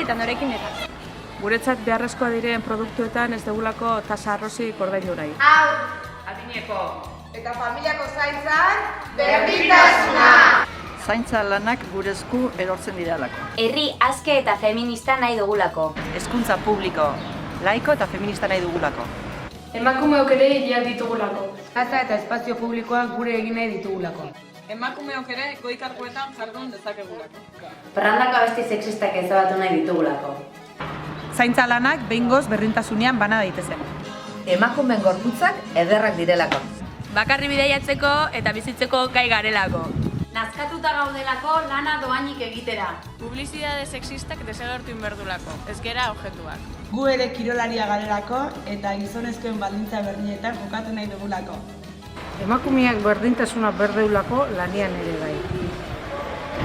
eta norekin eta. Guretzat beharrezkoa diren produktuetan ez dugulako tasa arrozik ordaindu nahi. Adineko Eta familiako zaintzan, berdintasuna! Zaintza lanak gure esku erortzen direlako. Herri aske eta feminista nahi dugulako. Hezkuntza publiko, laiko eta feminista nahi dugulako. Emakumeok ere hiriak ditugulako. Plaza eta espazio publikoak gure egin nahi ditugulako. Emakumeok ere goi-karguetan jardun dezakegulako. Parrandako abesti sexistak ezabatu nahi ditugulako. Zaintza lanak behingoz berdintasunean bana daitezen. Emakumeen gorputzak ederrak direlako. Bakarri bidaiatzeko eta bizitzeko gai garelako. Nazkatuta gaudelako lana doainik egitera. Publizitate sexistak desagertu inberdulako, ez gera objetuak. Gu ere kirolaria garelako eta gizonezkoen baldintza berdinetan jokatu nahi dugulako. Emakumeak berdintasuna berdeulako lanian ere bai.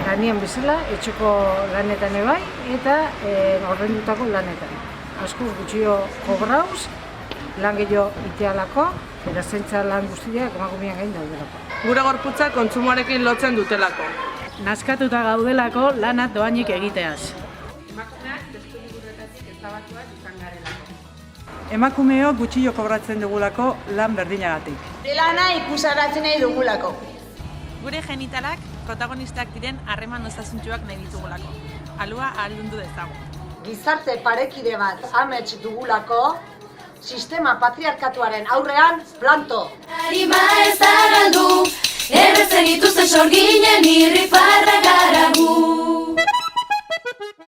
Lanian bezala, etxeko lanetan ere bai eta ordaindutako lanetan. Asko gutxio kobrauz, lan gehiago itealako, eta zaintza lan guztiak emakumeak gain daudelako. Gure gorputza kontsumoarekin lotzen dutelako. Nazkatuta gaudelako lana doainik egiteaz. Emakumeak testuliburretatik ezabatuak izan garelako. Emakumeok gutxio kobratzen dugulako lan berdinagatik. Lana ikusaratzen nahi dugulako. Gure genitalak protagonistak diren harreman osasuntsuak nahi ditugulako. Alua ahaldundu dezagun. Gizarte parekide bat amets dugulako, sistema patriarkatuaren aurrean planto. Arima ez da galdu, erretzen dituzten sorginen irrifarra gara gu.